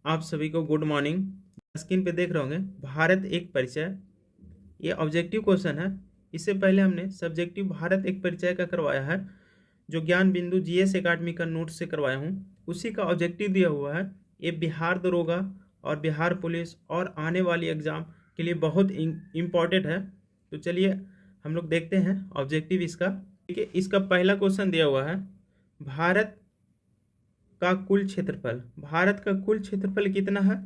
आप सभी को गुड मॉर्निंग। स्क्रीन पे देख रहे होंगे भारत एक परिचय। ये ऑब्जेक्टिव क्वेश्चन है। इससे पहले हमने सब्जेक्टिव भारत एक परिचय का करवाया है, जो ज्ञान बिंदु जीएस एकेडमी का नोट से करवाया हूँ। उसी का ऑब्जेक्टिव दिया हुआ है। ये बिहार दरोगा और बिहार पुलिस और आने वाली एग्जाम के लिए बहुत इम्पॉर्टेंट है। तो चलिए हम लोग देखते हैं ऑब्जेक्टिव इसका। देखिए, इसका पहला क्वेश्चन दिया हुआ है, भारत का कुल क्षेत्रफल। भारत का कुल क्षेत्रफल कितना है?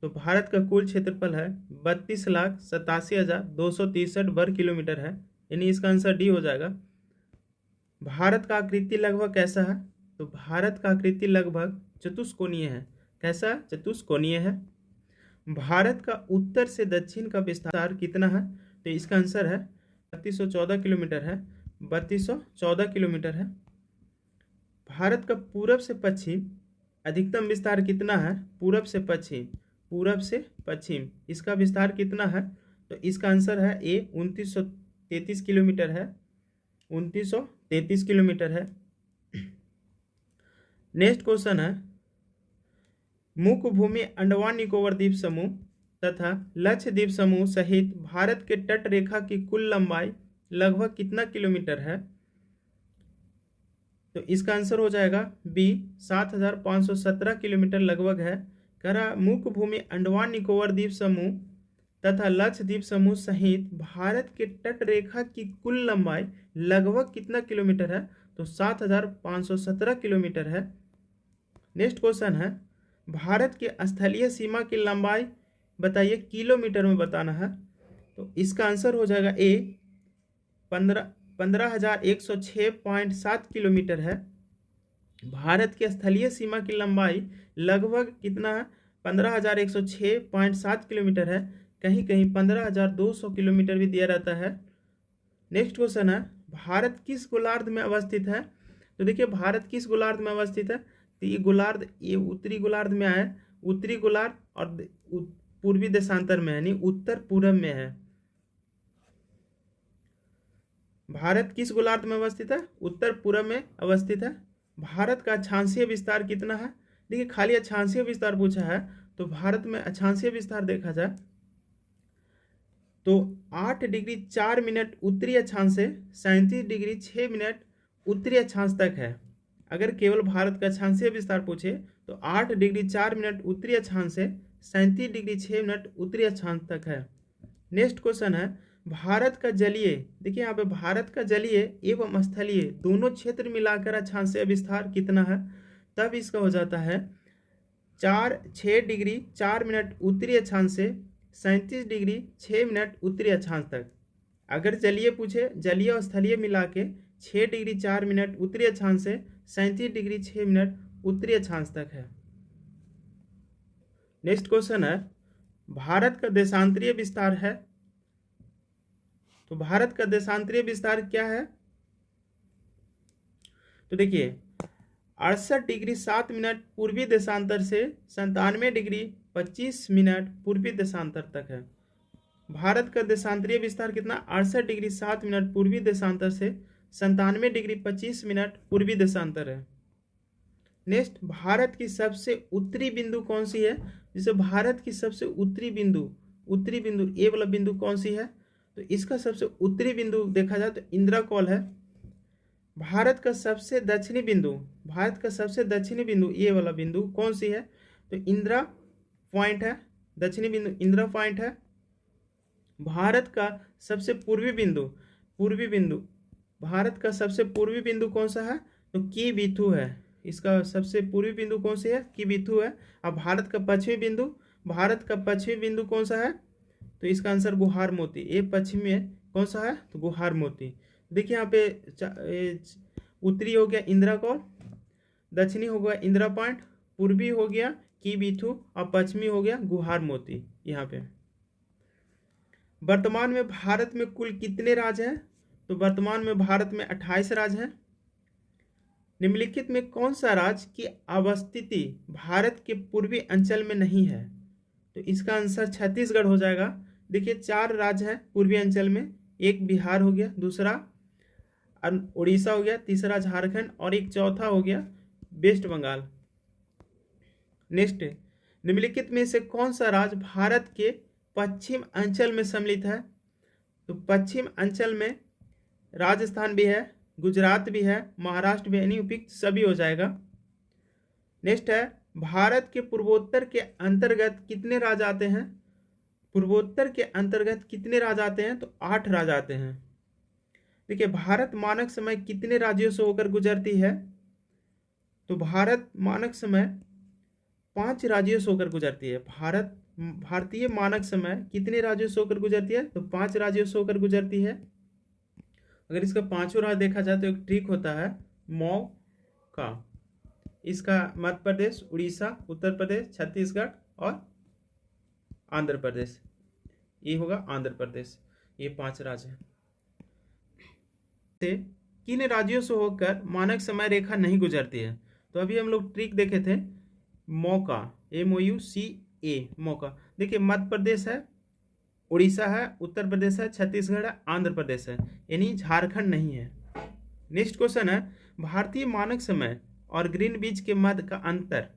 तो भारत का कुल क्षेत्रफल है 32,87,263 वर्ग किलोमीटर है, यानी इसका आंसर डी हो जाएगा। भारत का आकृति लगभग कैसा है? तो भारत का आकृति लगभग चतुष्कोणीय है। कैसा? चतुष्कोणीय है। भारत का उत्तर से दक्षिण का विस्तार कितना है? तो इसका आंसर है 3214 किलोमीटर है। 3214 किलोमीटर है। भारत का पूरब से पश्चिम अधिकतम विस्तार कितना है? पूरब से पश्चिम, पूरब से पश्चिम इसका विस्तार कितना है? तो इसका आंसर है ए 2933 किलोमीटर है। 2933 किलोमीटर है। नेक्स्ट क्वेश्चन है, मुख्य भूमि अंडमान निकोबार द्वीप समूह तथा लक्षद्वीप समूह सहित भारत के तट रेखा की कुल लंबाई लगभग कितना किलोमीटर है? तो इसका आंसर हो जाएगा बी 7,517 किलोमीटर लगभग है। कह रहा मुख्य भूमि अंडमान निकोबार द्वीप समूह तथा लक्षद्वीप समूह सहित भारत के तट रेखा की कुल लंबाई लगभग कितना किलोमीटर है? तो 7,517 किलोमीटर है। नेक्स्ट क्वेश्चन है, भारत के स्थलीय सीमा की लंबाई बताइए, किलोमीटर में बताना है। तो इसका आंसर हो जाएगा ए 15,106.7 किलोमीटर है। भारत के स्थलीय सीमा की लंबाई लगभग कितना है? 15,106.7 किलोमीटर है। कहीं कहीं 15,200 किलोमीटर भी दिया रहता है। नेक्स्ट क्वेश्चन है, भारत किस गोलार्ध में अवस्थित है? तो देखिए, भारत किस गोलार्ध में अवस्थित है? तो ये गोलार्ध, ये उत्तरी गोलार्ध में है। उत्तरी गोलार्ध और पूर्वी देशांतर में है, यानी उत्तर पूरब में है। भारत किस गोलार्ध में अवस्थित है? उत्तर पूरब में अवस्थित है। भारत का अक्षांशीय विस्तार कितना है? देखिए, खाली अक्षांशीय विस्तार पूछा है, तो भारत में अक्षांशीय विस्तार देखा जाए तो 8 डिग्री 4 मिनट उत्तरी अक्षांश से 37 डिग्री 6 मिनट उत्तरी अक्षांश तक है। अगर केवल भारत का अक्षांशीय विस्तार पूछे तो 8 डिग्री 4 मिनट उत्तरी अक्षांश से 37 डिग्री 6 मिनट उत्तरी अक्षांश तक है। नेक्स्ट क्वेश्चन है, भारत का जलीय, देखिए यहाँ पे भारत का जलीय एवं स्थलीय दोनों क्षेत्र मिलाकर अक्षांशीय विस्तार कितना है? तब इसका हो जाता है 6 डिग्री 4 मिनट उत्तरी अक्षांश से 37 डिग्री 6 मिनट उत्तरी अक्षांश तक। अगर जलीय पूछे, जलीय और स्थलीय मिला के 6 डिग्री 4 मिनट उत्तरी अक्षांश से 37 डिग्री 6 मिनट उत्तरी अक्षांश तक है। नेक्स्ट क्वेश्चन है, भारत का देशांतरीय विस्तार है। तो भारत का देशांतरीय विस्तार क्या है? तो देखिए, 68 डिग्री 7 मिनट पूर्वी देशांतर से 97 डिग्री 25 मिनट पूर्वी देशांतर तक है। भारत का देशांतरीय विस्तार कितना? 68 डिग्री 7 मिनट पूर्वी देशांतर से 97 डिग्री 25 मिनट पूर्वी देशांतर है। नेक्स्ट, भारत की सबसे उत्तरी बिंदु कौन सी है? जैसे भारत की सबसे उत्तरी बिंदु ए वाला बिंदु कौन सी है? तो इसका सबसे उत्तरी बिंदु देखा जाए तो इंदिरा कॉल है। भारत का सबसे दक्षिणी बिंदु ये वाला बिंदु कौन सी है? तो इंदिरा पॉइंट है। दक्षिणी बिंदु इंदिरा पॉइंट है। भारत का सबसे पूर्वी बिंदु भारत का सबसे पूर्वी बिंदु कौन सा है? तो किबिथु है। इसका सबसे पूर्वी बिंदु कौन सी है? किबिथु है। अब भारत का पश्चिमी बिंदु कौन सा है? तो इसका आंसर गुहार मोती। ये पश्चिम में कौन सा है? तो गुहार मोती। देखिए यहाँ पे उत्तरी हो गया इंदिरा कॉल, दक्षिणी हो गया इंदिरा पॉइंट, पूर्वी हो गया किबिथु और पश्चिमी हो गया गुहार मोती। यहाँ पे वर्तमान में भारत में कुल कितने राज्य हैं? तो वर्तमान में भारत में 28 राज्य हैं। निम्नलिखित में कौन सा राज्य की अवस्थिति भारत के पूर्वी अंचल में नहीं है? तो इसका आंसर छत्तीसगढ़ हो जाएगा। देखिए, 4 राज्य है पूर्वी अंचल में, एक बिहार हो गया, दूसरा उड़ीसा हो गया, तीसरा झारखंड और एक चौथा हो गया वेस्ट बंगाल। नेक्स्ट, निम्नलिखित में से कौन सा राज्य भारत के पश्चिम अंचल में सम्मिलित है? तो पश्चिम अंचल में राजस्थान भी है, गुजरात भी है, महाराष्ट्र भी है, यानी उपयुक्त सभी हो जाएगा। नेक्स्ट है, भारत के पूर्वोत्तर के अंतर्गत कितने राज्य आते हैं? पूर्वोत्तर के अंतर्गत कितने राज्य आते हैं? तो 8 राज्य आते हैं। देखिए, भारत मानक समय कितने राज्यों से होकर गुजरती है? तो भारत मानक समय 5 राज्यों से होकर गुजरती है। भारतीय मानक समय कितने राज्यों से होकर गुजरती है? तो 5 राज्यों से होकर गुजरती है। अगर इसका 5वां राज्य देखा जाए तो एक ट्रिक होता है मौका। इसका मध्य प्रदेश, उड़ीसा, उत्तर प्रदेश, छत्तीसगढ़ और आंध्र प्रदेश। ये होगा आंध्र प्रदेश। ये 5 राज्य हैं। किन राज्यों से होकर मानक समय रेखा नहीं गुजरती है? तो अभी हम लोग ट्रिक देखे थे मौका, MOUCA, मौका। देखिए, मध्य प्रदेश है, उड़ीसा है, उत्तर प्रदेश है, छत्तीसगढ़ है, आंध्र प्रदेश है, यानी झारखंड नहीं है। नेक्स्ट क्वेश्चन है, भारतीय मानक समय और ग्रीनविच के मध्य का अंतर।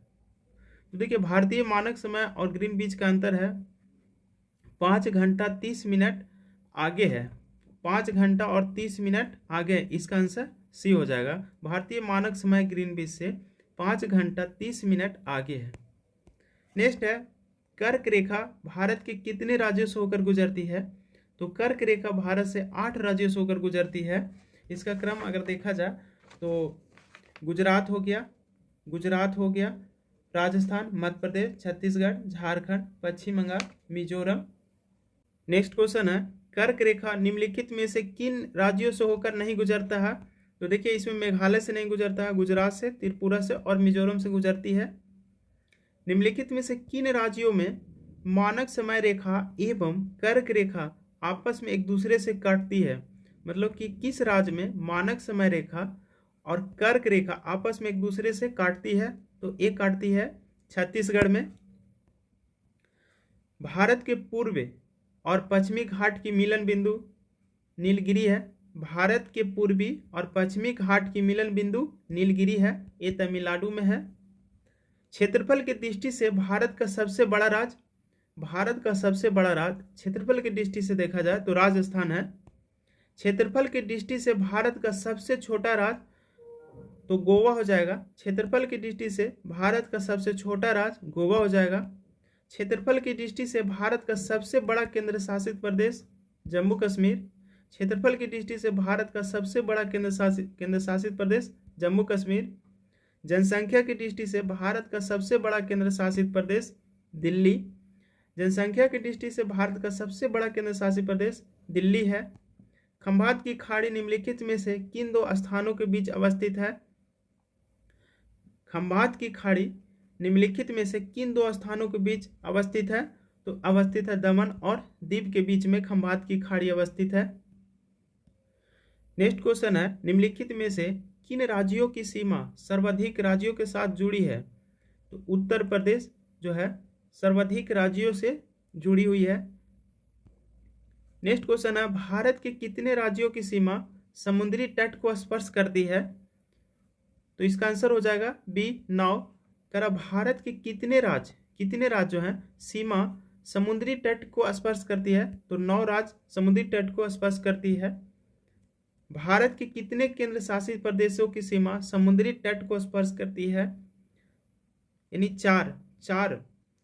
तो देखिए, भारतीय मानक समय और ग्रीनविच का अंतर है 5 घंटा 30 मिनट आगे है। 5 घंटा और 30 मिनट आगे, इसका आंसर सी हो जाएगा। भारतीय मानक समय ग्रीनविच से 5 घंटा 30 मिनट आगे है। नेक्स्ट है, कर्क रेखा भारत के कितने राज्यों से होकर गुजरती है? तो कर्क रेखा भारत से 8 राज्यों से होकर गुजरती है। इसका क्रम अगर देखा जाए तो गुजरात हो गया, राजस्थान, मध्य प्रदेश, छत्तीसगढ़, झारखंड, पश्चिम बंगाल, मिजोरम। नेक्स्ट क्वेश्चन है, कर्क रेखा निम्नलिखित में से किन राज्यों से होकर नहीं गुजरता है? तो देखिए, इसमें मेघालय से नहीं गुजरता है, गुजरात से, त्रिपुरा से और मिजोरम से गुजरती है। निम्नलिखित में से किन राज्यों में मानक समय रेखा एवं कर्क रेखा आपस में एक दूसरे से काटती है? मतलब कि किस राज्य में मानक समय रेखा और कर्क रेखा आपस में एक दूसरे से काटती है? तो एक काटती है छत्तीसगढ़ में। भारत के पूर्व और पश्चिमी घाट की मिलन बिंदु नीलगिरी है। भारत के पूर्वी और पश्चिमी घाट की मिलन बिंदु नीलगिरी है, ये तमिलनाडु में है। क्षेत्रफल की दृष्टि से भारत का सबसे बड़ा राज्य क्षेत्रफल की दृष्टि से देखा जाए तो राजस्थान है। क्षेत्रफल की दृष्टि से भारत का सबसे छोटा राज्य तो गोवा हो जाएगा। क्षेत्रफल की दृष्टि से भारत का सबसे छोटा राज्य गोवा हो जाएगा। क्षेत्रफल की दृष्टि से भारत का सबसे बड़ा केंद्र शासित प्रदेश जम्मू कश्मीर। क्षेत्रफल की दृष्टि से भारत का सबसे बड़ा केंद्र शासित प्रदेश जम्मू कश्मीर। जनसंख्या की दृष्टि से भारत का सबसे बड़ा केंद्र शासित प्रदेश दिल्ली। जनसंख्या की दृष्टि से भारत का सबसे बड़ा केंद्र शासित प्रदेश दिल्ली है। खंभात की खाड़ी निम्नलिखित में से किन 2 स्थानों के बीच अवस्थित है? खंभात की खाड़ी निम्नलिखित में से किन 2 स्थानों के बीच अवस्थित है? तो अवस्थित है दमन और दीव के बीच में खंभात की खाड़ी अवस्थित है। नेक्स्ट क्वेश्चन है, निम्नलिखित में से किन राज्यों की सीमा सर्वाधिक राज्यों के साथ जुड़ी है? तो उत्तर प्रदेश जो है सर्वाधिक राज्यों से जुड़ी हुई है। नेक्स्ट क्वेश्चन है, भारत के कितने राज्यों की सीमा समुद्री तट को स्पर्श करती है? तो इसका आंसर हो जाएगा बी 9। करा भारत के कितने राज्य जो हैं सीमा समुद्री तट को स्पर्श करती है? तो 9 राज्य समुद्री तट को स्पर्श करती है। भारत के कितने केंद्र शासित प्रदेशों की सीमा समुद्री तट को स्पर्श करती है? यानी 4।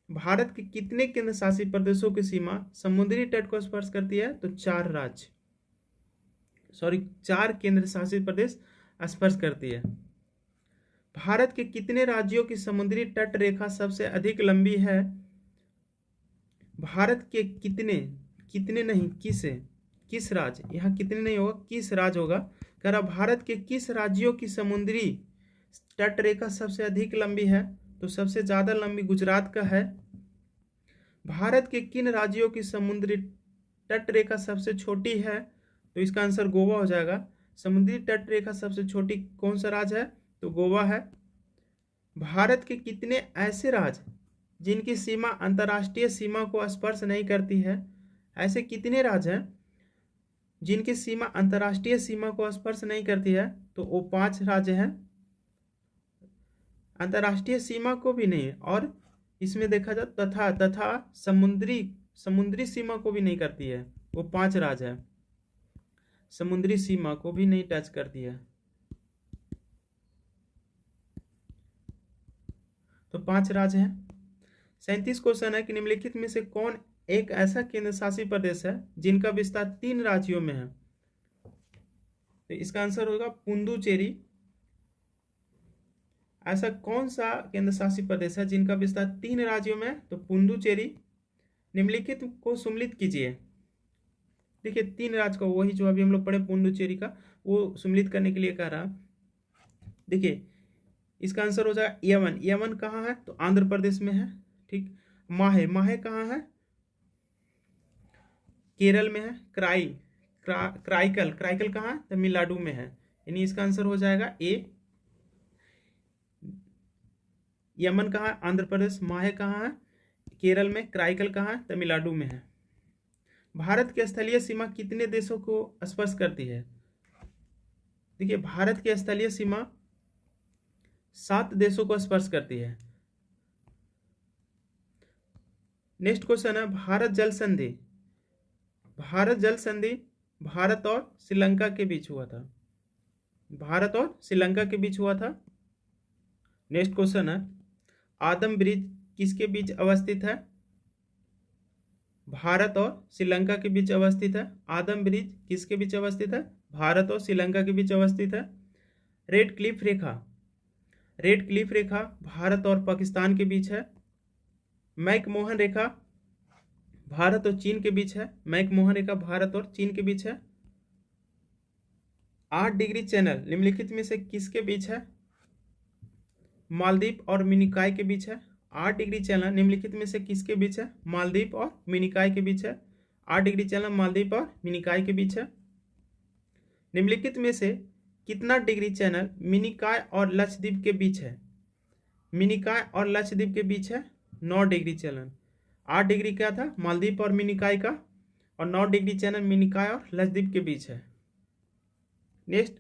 भारत के कितने केंद्र शासित प्रदेशों की सीमा समुद्री तट को स्पर्श करती है? तो 4 केंद्र शासित प्रदेश स्पर्श करती है। भारत के कितने राज्यों की समुद्री तट रेखा सबसे अधिक लंबी है? भारत के कितने नहीं, किस राज्य, यहाँ कितने नहीं होगा, किस राज्य होगा। कह रहा भारत के किस राज्यों की समुद्री तट रेखा सबसे अधिक लंबी है? तो सबसे ज्यादा लंबी गुजरात का है। भारत के किन राज्यों की समुद्री तट रेखा सबसे छोटी है? तो इसका आंसर गोवा हो जाएगा। समुद्री तट रेखा सबसे छोटी कौन सा राज्य है? तो गोवा है। भारत के कितने ऐसे राज्य जिनकी सीमा अंतर्राष्ट्रीय सीमा को स्पर्श नहीं करती है? ऐसे कितने राज्य हैं जिनकी सीमा अंतर्राष्ट्रीय सीमा को स्पर्श नहीं करती है? तो वो 5 राज्य हैं। अंतर्राष्ट्रीय सीमा को भी नहीं और इसमें देखा जाए तथा तथा समुद्री सीमा को भी नहीं करती है। वो 5 राज्य है, समुद्री सीमा को भी नहीं टच करती है। तो 5 राज्य हैं। 37 क्वेश्चन है कि निम्नलिखित में से कौन एक ऐसा केंद्र शासित प्रदेश है जिनका विस्तार 3 राज्यों में है। तो इसका आंसर होगा पुडुचेरी। ऐसा कौन सा केंद्र शासित प्रदेश है जिनका विस्तार 3 राज्यों में है? तो पुडुचेरी। निम्नलिखित को सम्मिलित कीजिए। देखिए 3 राज्य का, वही जो अभी हम लोग पढ़े पुडुचेरी का, वो सम्मिलित करने के लिए कह रहा। देखिए इसका आंसर हो जाएगा यमन। यमन कहाँ है? तो आंध्र प्रदेश में है। ठीक। माहे, माहे कहाँ है? केरल में है। क्राइकल, क्राइकल कहाँ है? तमिलनाडु में है। यानी इसका आंसर हो जाएगा ए। यमन कहाँ है? आंध्र प्रदेश। माहे कहाँ है? केरल में। क्राइकल कहाँ है? तमिलनाडु में है। भारत की स्थलीय सीमा कितने देशों को स्पर्श करती है? देखिए भारत की स्थलीय सीमा 7 देशों को स्पर्श करती है। नेक्स्ट क्वेश्चन है भारत जल संधि। भारत जल संधि भारत और श्रीलंका के बीच हुआ था। भारत और श्रीलंका के बीच हुआ था। नेक्स्ट क्वेश्चन है आदम ब्रिज किसके बीच अवस्थित है? भारत और श्रीलंका के बीच अवस्थित है। आदम ब्रिज किसके बीच अवस्थित है? भारत और श्रीलंका के बीच अवस्थित है। रेड क्लिफ रेखा, रेड क्लिफ रेखा भारत और पाकिस्तान के बीच है। मैकमोहन रेखा भारत और चीन के बीच है। मैकमोहन रेखा भारत और चीन के बीच है। 8 डिग्री चैनल निम्नलिखित में से किसके बीच है? मालदीव और मिनिकॉय के बीच है। 8 डिग्री चैनल निम्नलिखित में से किसके बीच है? मालदीव और मिनिकॉय के बीच है। 8 डिग्री चैनल मालदीव और मिनिकॉय के बीच है। निम्नलिखित में से कितना डिग्री चैनल मिनिकॉय और लक्षद्वीप के बीच है? मिनिकॉय और लक्षद्वीप के बीच है 9 डिग्री चैनल। 8 डिग्री क्या था? मालदीव और मिनिकॉय का, और 9 डिग्री चैनल मिनिकॉय और लक्षद्वीप के बीच है। नेक्स्ट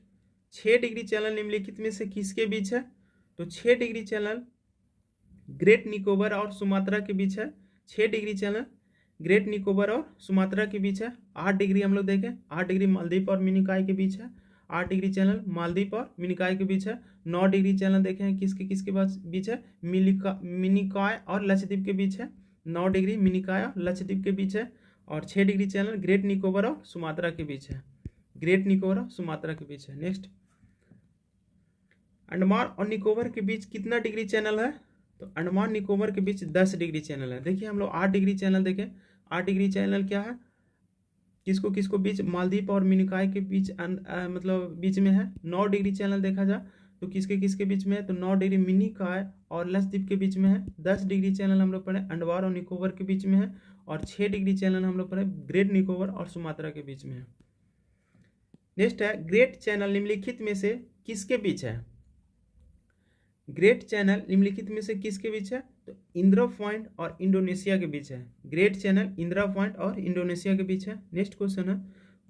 6 डिग्री चैनल निम्नलिखित में से किसके बीच है? तो 6 डिग्री चैनल ग्रेट निकोबार और सुमात्रा के बीच है। 6 डिग्री चैनल ग्रेट निकोबार और सुमात्रा के बीच है। 8 डिग्री हम लोग देखें, 8 डिग्री मालदीव और मिनिकॉय के बीच है। 8 डिग्री चैनल मालदीव और मिनिकॉय के बीच है। 9 डिग्री चैनल देखें किसके किसके बीच है? मिनिकॉय और लक्षद्वीप के बीच है। 9 डिग्री मिनिकॉय और लक्षद्वीप के बीच है। और 6 डिग्री चैनल ग्रेट निकोबार और सुमात्रा के बीच है। ग्रेट निकोबार और सुमात्रा के बीच है। नेक्स्ट अंडमान और निकोबार के बीच कितना डिग्री चैनल है? तो अंडमान निकोबार के बीच 10 डिग्री चैनल है। देखिए हम लोग 8 डिग्री चैनल देखें। 8 डिग्री चैनल क्या है? किसको किसको बीच? मालदीव और मिनिकॉय के बीच मतलब बीच में है। 9 डिग्री चैनल देखा जाए तो किसके किसके बीच में है? तो 9 डिग्री मिनिकॉय और लक्षद्वीप के बीच में है। 10 डिग्री चैनल हम लोग पढ़े अंडमान और निकोबार के बीच में है। और 6 डिग्री चैनल हम लोग पढ़े ग्रेट निकोबार और सुमात्रा के बीच में है। नेक्स्ट है ग्रेट चैनल निम्नलिखित में से किसके बीच है? ग्रेट चैनल निम्नलिखित में से किसके बीच है? तो इंदिरा पॉइंट और इंडोनेशिया के बीच है। ग्रेट चैनल इंदिरा पॉइंट और इंडोनेशिया के बीच है। नेक्स्ट क्वेश्चन है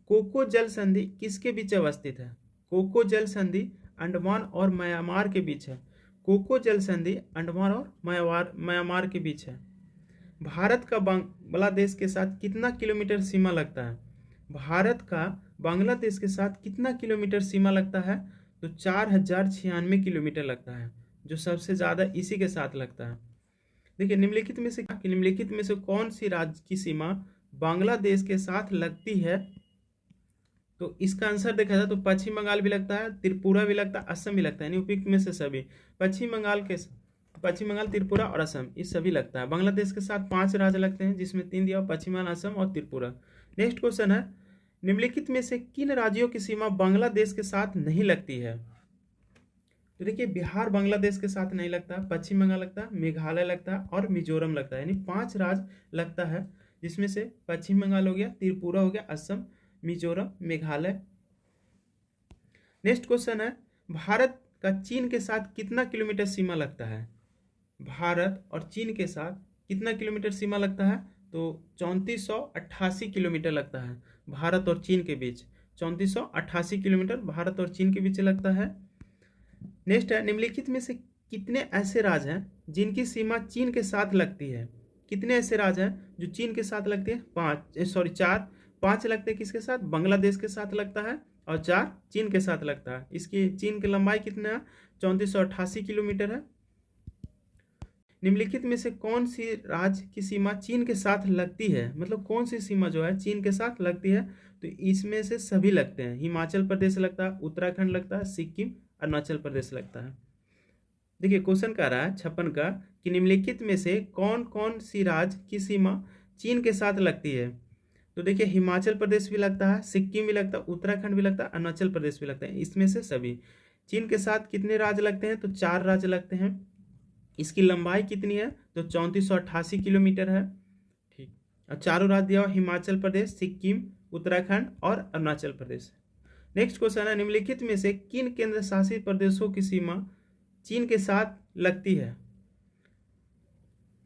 कोको जल संधि किसके बीच अवस्थित है? कोको जल संधि अंडमान और म्यांमार के बीच है। कोको जल संधि अंडमान और म्यांमार के बीच है। भारत का बांग्लादेश के साथ कितना किलोमीटर सीमा लगता है? भारत का बांग्लादेश के साथ कितना किलोमीटर सीमा लगता है? तो 4096 किलोमीटर लगता है, जो सबसे ज़्यादा इसी के साथ लगता है। देखिए निम्नलिखित में से कौन सी राज्य की सीमा बांग्लादेश के साथ लगती है? तो इसका आंसर देखा जाए तो पश्चिम बंगाल भी लगता है, त्रिपुरा भी लगता है, असम भी लगता है। यानी उपयुक्त में से सभी पश्चिम बंगाल, त्रिपुरा और असम, ये सभी लगता है। बांग्लादेश के साथ 5 राज्य लगते हैं, जिसमें 3 दिया पश्चिम बंगाल, असम और त्रिपुरा। नेक्स्ट क्वेश्चन है निम्नलिखित में से किन राज्यों की सीमा बांग्लादेश के साथ नहीं लगती है? तो देखिए बिहार बांग्लादेश के साथ नहीं लगता, पश्चिम बंगाल लगता है, मेघालय लगता है और मिजोरम लगता है। यानी 5 राज्य लगता है, जिसमें से पश्चिम बंगाल हो गया, त्रिपुरा हो गया, असम, मिजोरम, मेघालय। नेक्स्ट क्वेश्चन है भारत का चीन के साथ कितना किलोमीटर सीमा लगता है? भारत और चीन के साथ कितना किलोमीटर सीमा लगता है? तो 3488 किलोमीटर लगता है भारत और चीन के बीच। 3488 किलोमीटर भारत और चीन के बीच लगता है। नेक्स्ट है निम्नलिखित में से कितने ऐसे राज्य हैं जिनकी सीमा चीन के साथ लगती है? कितने ऐसे राज्य हैं जो चीन के साथ लगते हैं? 4। 5 लगते हैं किसके साथ? बांग्लादेश के साथ लगता है, और 4 चीन के साथ लगता है। इसकी चीन की लंबाई कितना है? 3488 किलोमीटर है। निम्नलिखित में से कौन सी राज्य की सीमा चीन के साथ लगती है? मतलब कौन सी सीमा जो है चीन के साथ लगती है? तो इसमें से सभी लगते हैं। हिमाचल प्रदेश लगता है, उत्तराखंड लगता है, सिक्किम, अरुणाचल प्रदेश लगता है। देखिए क्वेश्चन कह रहा है 56 का कि निम्नलिखित में से कौन कौन सी राज्य की सीमा चीन के साथ लगती है? तो देखिए हिमाचल प्रदेश भी लगता है, सिक्किम भी लगता है, उत्तराखंड भी लगता है, अरुणाचल प्रदेश भी लगता है। इसमें से सभी चीन के साथ कितने राज्य लगते हैं? तो 4 राज्य लगते हैं। इसकी लंबाई कितनी है? तो 3488 किलोमीटर है। ठीक, और चारों राज्य दिया हुआ हिमाचल प्रदेश, सिक्किम, उत्तराखंड और अरुणाचल प्रदेश। नेक्स्ट क्वेश्चन है निम्नलिखित में से किन केंद्र शासित प्रदेशों की सीमा चीन के साथ लगती है?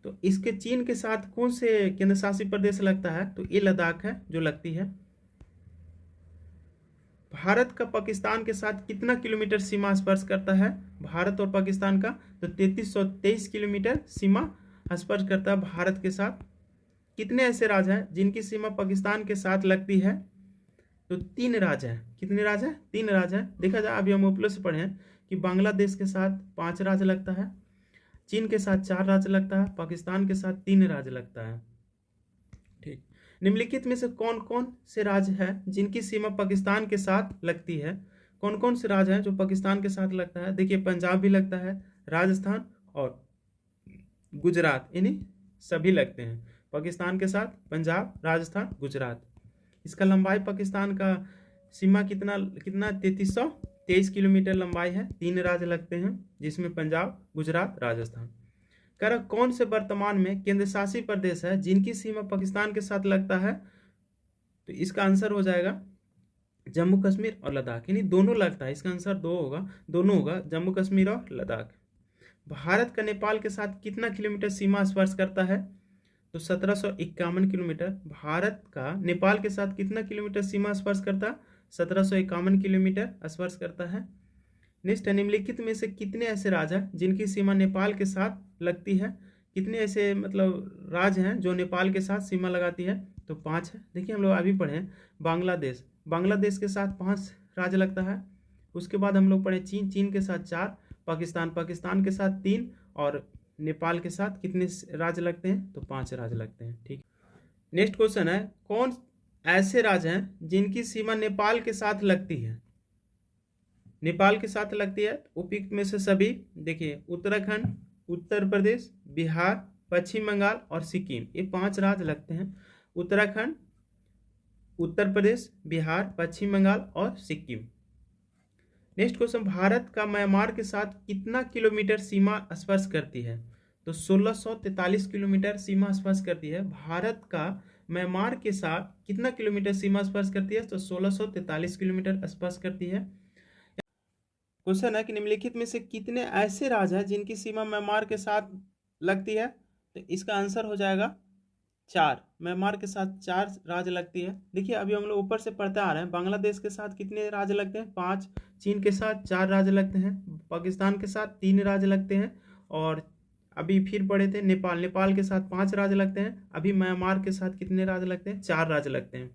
तो इसके चीन के साथ कौन से केंद्र शासित प्रदेश लगता है? तो ये लद्दाख है जो लगती है। भारत का पाकिस्तान के साथ कितना किलोमीटर सीमा स्पर्श करता है? भारत और पाकिस्तान का तो 3323 किलोमीटर सीमा स्पर्श करता है भारत के साथ। कितने ऐसे राज्य हैं जिनकी सीमा पाकिस्तान के साथ लगती है? तो 3 राज्य हैं। कितने राज्य हैं? 3 राज्य हैं। देखा जाए अभी हम ऊपर से पढ़े हैं कि बांग्लादेश के साथ 5 राज्य लगता है, चीन के साथ 4 राज्य लगता है, पाकिस्तान के साथ 3 राज्य लगता है। ठीक, निम्नलिखित में से कौन कौन से राज्य हैं जिनकी सीमा पाकिस्तान के साथ लगती है? कौन कौन से राज्य हैं जो पाकिस्तान के साथ लगता है? देखिए पंजाब भी लगता है, राजस्थान और गुजरात, यानी सभी लगते हैं पाकिस्तान के साथ। पंजाब, राजस्थान, गुजरात। इसका लंबाई पाकिस्तान का सीमा कितना 3323 किलोमीटर लंबाई है। 3 राज्य लगते हैं जिसमें पंजाब, गुजरात, राजस्थान। कह रहा कौन से वर्तमान में केंद्र शासित प्रदेश है जिनकी सीमा पाकिस्तान के साथ लगता है? तो इसका आंसर हो जाएगा जम्मू कश्मीर और लद्दाख, यानी दोनों लगता है। इसका आंसर दोनों होगा, जम्मू कश्मीर और लद्दाख। भारत का नेपाल के साथ कितना किलोमीटर सीमा स्पर्श करता है? तो 1751 किलोमीटर। भारत का नेपाल के साथ कितना किलोमीटर सीमा स्पर्श करता है? 1751 किलोमीटर स्पर्श करता है। नेक्स्ट है निम्नलिखित में से कितने ऐसे राज्य हैं जिनकी सीमा नेपाल के साथ लगती है? कितने ऐसे मतलब राज्य हैं जो नेपाल के साथ सीमा लगाती है? तो 5 है। देखिए हम लोग अभी पढ़े हैं बांग्लादेश के साथ 5 राज्य लगता है। उसके बाद हम लोग पढ़े चीन के साथ 4, पाकिस्तान के साथ 3 और नेपाल के साथ कितने राज्य लगते हैं? तो 5 राज्य लगते हैं। ठीक, नेक्स्ट क्वेश्चन है कौन ऐसे राज्य हैं जिनकी सीमा नेपाल के साथ लगती है? नेपाल के साथ लगती है उपयुक्त में से सभी। देखिए उत्तराखंड, उत्तर प्रदेश, बिहार, पश्चिम बंगाल और सिक्किम, ये 5 राज्य लगते हैं। उत्तराखंड, उत्तर प्रदेश, बिहार, पश्चिम बंगाल और सिक्किम। नेक्स्ट क्वेश्चन, भारत का म्यांमार के साथ कितना किलोमीटर सीमा स्पर्श करती है? तो 1643 किलोमीटर सीमा स्पर्श करती है। भारत का म्यांमार के साथ कितना किलोमीटर सीमा स्पर्श करती है? तो 1643 किलोमीटर स्पर्श करती है। क्वेश्चन है कि निम्नलिखित में से कितने ऐसे राज्य हैं जिनकी सीमा म्यांमार के साथ लगती है? तो इसका आंसर हो जाएगा 4। म्यांमार के साथ 4 राज्य लगती है। देखिए अभी हम लोग ऊपर से पढ़ते आ रहे हैं, बांग्लादेश के साथ कितने राज्य लगते हैं? 5। चीन के साथ 4 राज्य लगते हैं, पाकिस्तान के साथ 3 राज्य लगते हैं, और अभी फिर पढ़े थे नेपाल के साथ 5 राज्य लगते हैं। अभी म्यांमार के साथ कितने राज्य लगते हैं? 4 राज्य लगते हैं।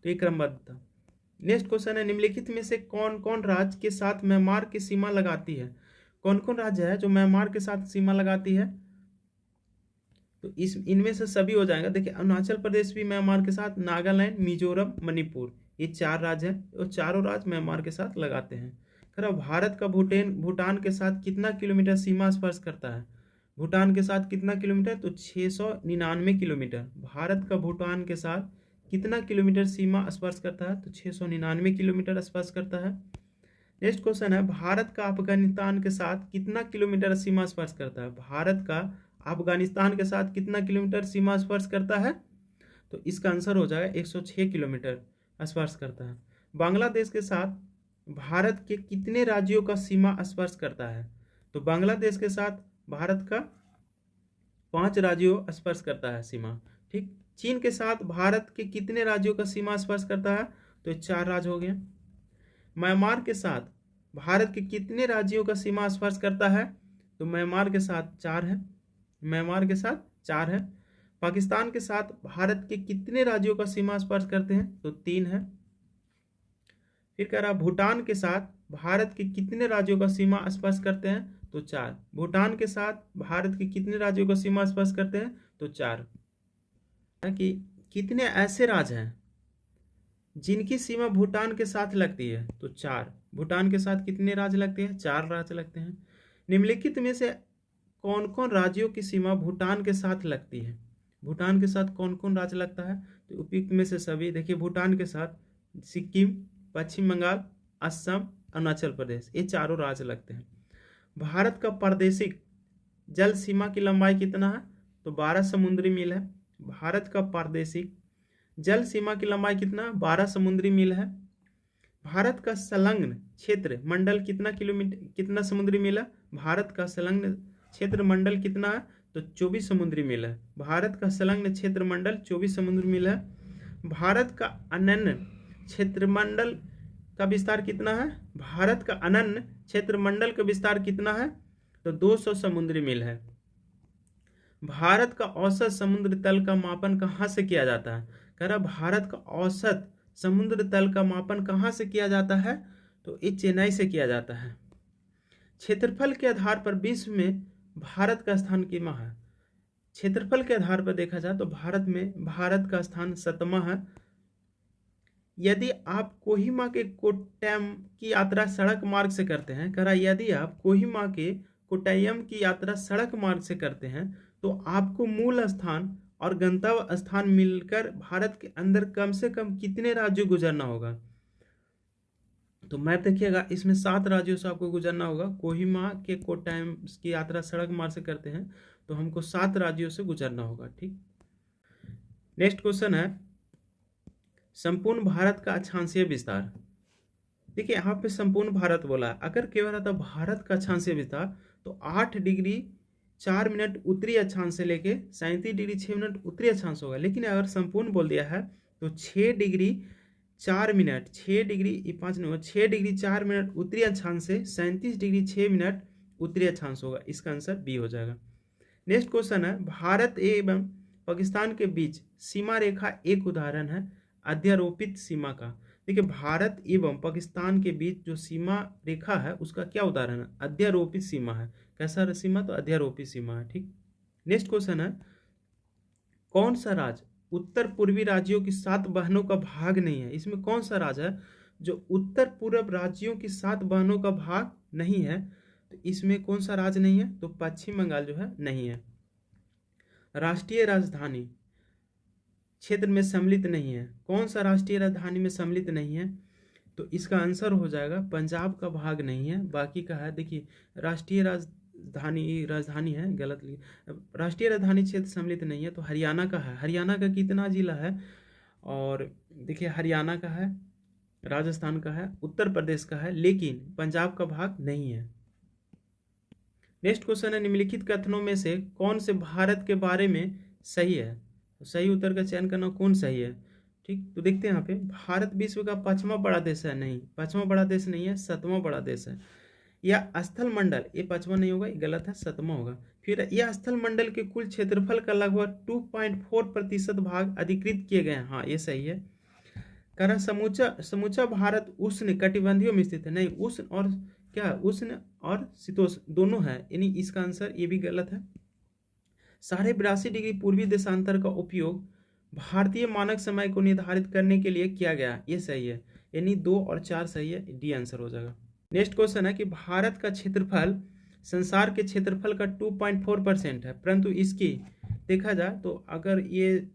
तो ये क्रमबद्ध था। नेक्स्ट क्वेश्चन है निम्नलिखित में से कौन कौन राज्य के साथ म्यांमार की सीमा लगाती है? कौन कौन राज्य है जो म्यांमार के साथ सीमा लगाती है? तो इनमें से सभी हो जाएगा। देखिए अरुणाचल प्रदेश भी म्यांमार के साथ, नागालैंड, मिजोरम, मणिपुर, ये 4 राज्य हैं और चारों राज्य म्यांमार के साथ लगाते हैं। खैर भारत का भूटान के साथ कितना किलोमीटर सीमा स्पर्श करता है? भूटान के साथ कितना किलोमीटर? तो 699 किलोमीटर। भारत का भूटान के साथ कितना किलोमीटर सीमा स्पर्श करता है? तो 699 किलोमीटर स्पर्श करता है। नेक्स्ट क्वेश्चन है भारत का अफगानिस्तान के साथ कितना किलोमीटर सीमा स्पर्श करता है? भारत का अफगानिस्तान के साथ कितना किलोमीटर सीमा स्पर्श करता है? तो इसका आंसर हो जाएगा 106 किलोमीटर स्पर्श करता है। बांग्लादेश के साथ भारत के कितने राज्यों का सीमा स्पर्श करता है? तो बांग्लादेश के साथ भारत का 5 राज्यों स्पर्श करता है सीमा। ठीक, चीन के साथ भारत के कितने राज्यों का सीमा स्पर्श करता है? तो 4 राज्य हो गए। म्यांमार के साथ भारत के कितने राज्यों का सीमा स्पर्श करता है? तो म्यांमार के साथ 4 है, म्यांमार के साथ 4 है। पाकिस्तान के साथ भारत के कितने राज्यों का सीमा स्पर्श करते हैं? तो 3 है। फिर कह रहा भूटान के साथ भारत के कितने राज्यों का सीमा स्पर्श करते हैं? तो 4। भूटान के साथ भारत के कितने राज्यों का सीमा स्पर्श करते हैं? तो 4। कि कितने ऐसे राज्य हैं जिनकी सीमा भूटान के साथ लगती है? तो 4। भूटान के साथ कितने राज्य लगते हैं? 4 राज्य लगते हैं। निम्नलिखित में से कौन कौन राज्यों की सीमा भूटान के साथ लगती है? भूटान के साथ कौन कौन राज्य लगता है? तो उपयुक्त में से सभी। देखिए भूटान के साथ सिक्किम, पश्चिम बंगाल, असम, अरुणाचल प्रदेश, ये चारों राज्य लगते हैं। भारत का प्रादेशिक जल सीमा की लंबाई कितना है? तो 12 समुद्री मील है। भारत का प्रादेशिक जल सीमा की लंबाई कितना? 12 समुद्री मील है। भारत का संलग्न क्षेत्र मंडल कितना समुद्री मील है? भारत का संलग्न क्षेत्र मंडल कितना है? तो 24 समुद्री मील है। भारत का संलग्न क्षेत्र मंडल 24 समुद्री मील है। भारत का अनन्य क्षेत्र मंडल का विस्तार कितना है? भारत का अनन्य क्षेत्र मंडल का विस्तार कितना है? तो 200 समुद्री मील है। भारत का औसत समुद्र तल का मापन कहाँ से किया जाता है? कह रहा भारत का औसत समुद्र तल का मापन कहाँ से किया जाता है? तो ये चेन्नई से किया जाता है। क्षेत्रफल के आधार पर विश्व में भारत का स्थान कितना है? क्षेत्रफल के आधार पर देखा जाए तो भारत का स्थान 7वां है। यदि आप कोहिमा के कोट्टयम की यात्रा सड़क मार्ग से करते हैं, कह रहा यदि आप कोहिमा के कोट्टयम की यात्रा सड़क मार्ग से करते हैं तो आपको मूल स्थान और गंतव्य स्थान मिलकर भारत के अंदर कम से कम कितने राज्यों गुजरना होगा? तो मैप देखिएगा, इसमें 7 राज्यों से आपको गुजरना होगा। कोहिमा के कोट्टयम की यात्रा सड़क मार्ग से करते हैं तो हमको 7 राज्यों से गुजरना होगा। ठीक, नेक्स्ट क्वेश्चन है संपूर्ण भारत का अक्षांशीय विस्तार। देखिए यहाँ पे संपूर्ण भारत बोला है, अगर केवल रहता भारत का अक्षांशीय विस्तार तो 8 डिग्री 4 मिनट उत्तरी अक्षांश से लेके 37 डिग्री 6 मिनट उत्तरी अक्षांश होगा। लेकिन अगर संपूर्ण बोल दिया है तो 6 डिग्री 4 मिनट 6 डिग्री 5 नहीं होगा, 6 डिग्री 4 मिनट उत्तरी अक्षांश से 37 डिग्री 6 मिनट उत्तरी अक्षांश होगा। इसका आंसर बी हो जाएगा। नेक्स्ट क्वेश्चन है भारत एवं पाकिस्तान के बीच सीमा रेखा एक उदाहरण है अध्यारोपित सीमा का। देखिए भारत एवं पाकिस्तान के बीच जो सीमा रेखा है उसका क्या उदाहरण है? अध्यारोपित सीमा है। कैसा सीमा? तो अध्यारोपित सीमा है। ठीक, नेक्स्ट क्वेश्चन है कौन सा राज्य उत्तर पूर्वी राज्यों की 7 बहनों का भाग नहीं है? इसमें कौन सा राज्य है जो उत्तर पूर्व राज्यों की 7 बहनों का भाग नहीं है? तो इसमें कौन सा राज्य नहीं है? तो पश्चिम बंगाल जो है नहीं है। राष्ट्रीय राजधानी क्षेत्र में सम्मिलित नहीं है। कौन सा राष्ट्रीय राजधानी में सम्मिलित नहीं है? तो इसका आंसर हो जाएगा पंजाब का भाग नहीं है, बाकी का है। देखिए राष्ट्रीय राजधानी है, गलत लिखा, राष्ट्रीय राजधानी क्षेत्र सम्मिलित नहीं है तो हरियाणा का है। हरियाणा का कितना जिला है? और देखिए हरियाणा का है, राजस्थान का है, उत्तर प्रदेश का है, लेकिन पंजाब का भाग नहीं है। नेक्स्ट क्वेश्चन है निम्नलिखित कथनों में से कौन से भारत के बारे में सही है? तो सही उत्तर का चयन करना कौन सही है? ठीक, तो देखते हैं यहाँ पे भारत विश्व का 5वां बड़ा देश है। नहीं, 5वां बड़ा देश नहीं है, 7वां बड़ा देश है। यह स्थल मंडल, ये 5वां नहीं होगा, ये गलत है, 7वां होगा। फिर यह स्थल मंडल के कुल क्षेत्रफल का लगभग 2.4% भाग अधिकृत किए गए हैं। हाँ ये सही है। कारण समूचा भारत उष्ण कटिबंधियों में स्थित है। नहीं, उष्ण और क्या, उष्ण और शीतोष्ण दोनों है, यानी इसका आंसर ये भी गलत है। 82.5 डिग्री पूर्वी देशांतर का उपयोग भारतीय मानक समय को निर्धारित करने के लिए किया गया, ये सही है, यानी 2 और 4 सही है, डी आंसर हो जाएगा। नेक्स्ट क्वेश्चन है कि भारत का क्षेत्रफल संसार के क्षेत्रफल का 2.4% है, परंतु इसकी देखा जाए तो अगर ये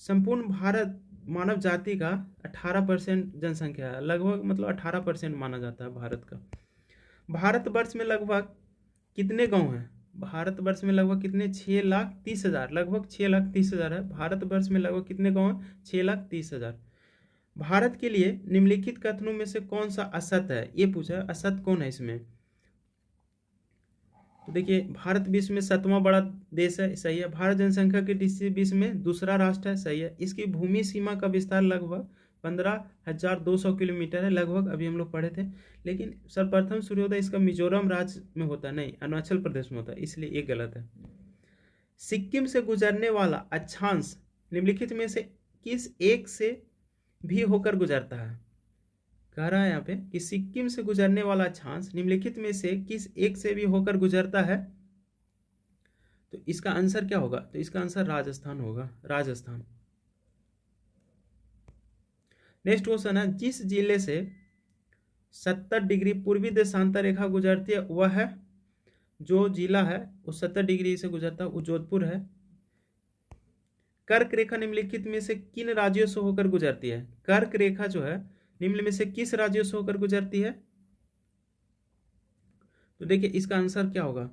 संपूर्ण भारत मानव जाति का 18% जनसंख्या है, लगभग मतलब 18% माना जाता है भारत का। भारतवर्ष में लगभग कितने गांव हैं? भारतवर्ष में लगभग कितने? 6,30,000, लगभग 6,30,000 है। भारतवर्ष में लगभग कितने गांव हैं? 6,30,000। भारत के लिए निम्नलिखित कथनों में से कौन सा असत्य है? ये पूछा, असत्य कौन है इसमें? तो देखिए भारत विश्व में 7वां बड़ा देश है, सही है। भारत जनसंख्या के दृष्टि से विश्व में दूसरा राष्ट्र है, सही है। इसकी भूमि सीमा का विस्तार लगभग 15,200 किलोमीटर है लगभग, अभी हम लोग पढ़े थे। लेकिन सर्वप्रथम सूर्योदय इसका मिजोरम राज्य में होता, नहीं अरुणाचल प्रदेश में होता, इसलिए ये गलत है। सिक्किम से गुजरने वाला अक्षांश निम्नलिखित में से किस एक से भी होकर गुजरता है? कह रहा है यहाँ पे कि सिक्किम से गुजरने वाला अक्षांश निम्नलिखित में से किस एक से भी होकर गुजरता है? तो इसका आंसर क्या होगा? तो इसका आंसर राजस्थान होगा, राजस्थान। नेक्स्ट क्वेश्चन है, जिस जिले से 70 डिग्री पूर्वी देशांतर रेखा गुजरती है वह है, जो जिला है वो 70 डिग्री से गुजरता है वो जोधपुर है। कर्क रेखा निम्नलिखित में से किन राज्यों से होकर गुजरती है? कर्क रेखा जो है निम्न में से किस राज्यों से होकर गुजरती है? तो देखिए इसका आंसर क्या होगा?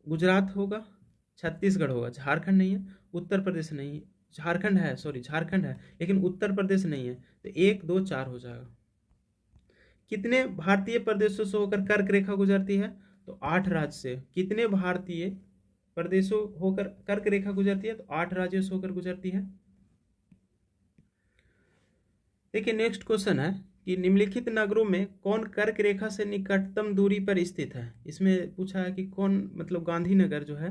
गुजरात होगा, छत्तीसगढ़ होगा, झारखंड नहीं है, उत्तर प्रदेश नहीं है, झारखंड है, सॉरी झारखंड है लेकिन उत्तर प्रदेश नहीं है। तो 1 2 4 हो जाएगा। कितने भारतीय प्रदेशों से होकर कर्क रेखा गुजरती है? तो 8 राज्य से। कितने भारतीय प्रदेशों होकर कर्क रेखा गुजरती है? तो 8 राज्यों से होकर गुजरती है। देखिए नेक्स्ट क्वेश्चन है कि निम्नलिखित नगरों में कौन कर्क रेखा से निकटतम दूरी पर स्थित है? इसमें पूछा है कि कौन, मतलब गांधीनगर जो है,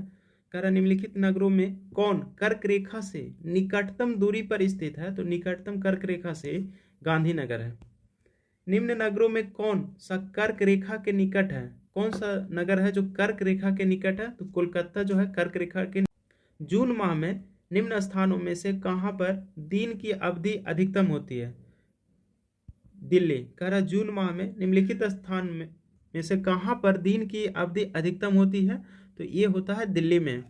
कह रहा निम्नलिखित नगरों में कौन कर्क रेखा से निकटतम दूरी पर स्थित है? तो निकटतम कर्क रेखा से गांधीनगर है। निम्न नगरों में कौन सा कर्क रेखा के निकट है? कौन सा नगर है जो कर्क रेखा के निकट है? तो कोलकाता जो है कर्क रेखा के। जून माह में निम्न स्थानों में से कहां पर दिन की अवधि अधिकतम होती है? दिल्ली। कह रहा जून माह में निम्नलिखित स्थान में से कहां पर दिन की अवधि अधिकतम होती है? तो ये होता है दिल्ली में।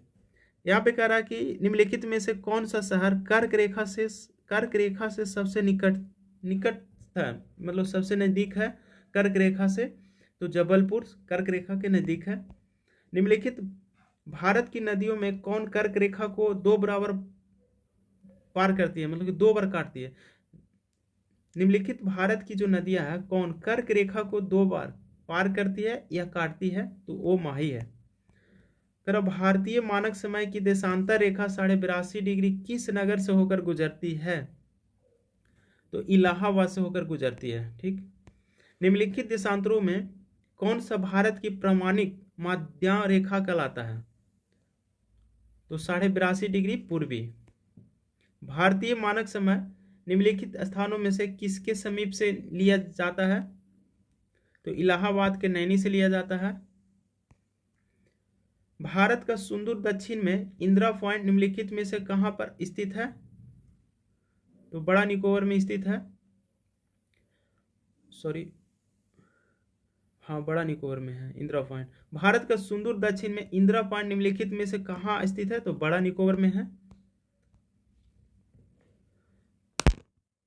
यहाँ पे कह रहा है कि निम्नलिखित में से कौन सा शहर कर्क रेखा से सबसे निकट है, मतलब सबसे नजदीक है कर्क रेखा से? तो जबलपुर कर्क रेखा के नजदीक है। निम्नलिखित भारत की नदियों में कौन कर्क रेखा को 2 बराबर पार करती है, मतलब कि 2 बार काटती है? निम्नलिखित भारत की जो नदियां हैं कौन कर्क रेखा को 2 बार पार करती है या काटती है? तो वो माही है। कर भारतीय मानक समय की देशांतर रेखा 82.5 डिग्री किस नगर से होकर गुजरती है? तो इलाहाबाद से होकर गुजरती है। ठीक। निम्नलिखित देशांतरों में कौन सा भारत की प्रामाणिक माध्य रेखा कहलाता है? तो 82.5 डिग्री पूर्वी। भारतीय मानक समय निम्नलिखित स्थानों में से किसके समीप से लिया जाता है? तो इलाहाबाद के नैनी से लिया जाता है। भारत का सुदूर दक्षिण में इंदिरा पॉइंट निम्नलिखित में से कहां पर स्थित है? तो बड़ा निकोबार में स्थित है, सॉरी हाँ बड़ा निकोबार में है इंदिरा पॉइंट। भारत का सुदूर दक्षिण में इंदिरा पॉइंट निम्नलिखित में से कहां स्थित है? तो बड़ा निकोबार में है।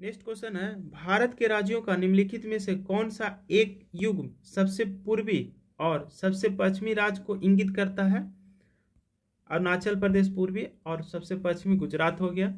नेक्स्ट क्वेश्चन है, भारत के राज्यों का निम्नलिखित में से कौन सा एक युग्म सबसे पूर्वी और सबसे पश्चिमी राज्य को इंगित करता है? अरुणाचल प्रदेश पूर्वी और सबसे पश्चिमी गुजरात हो गया।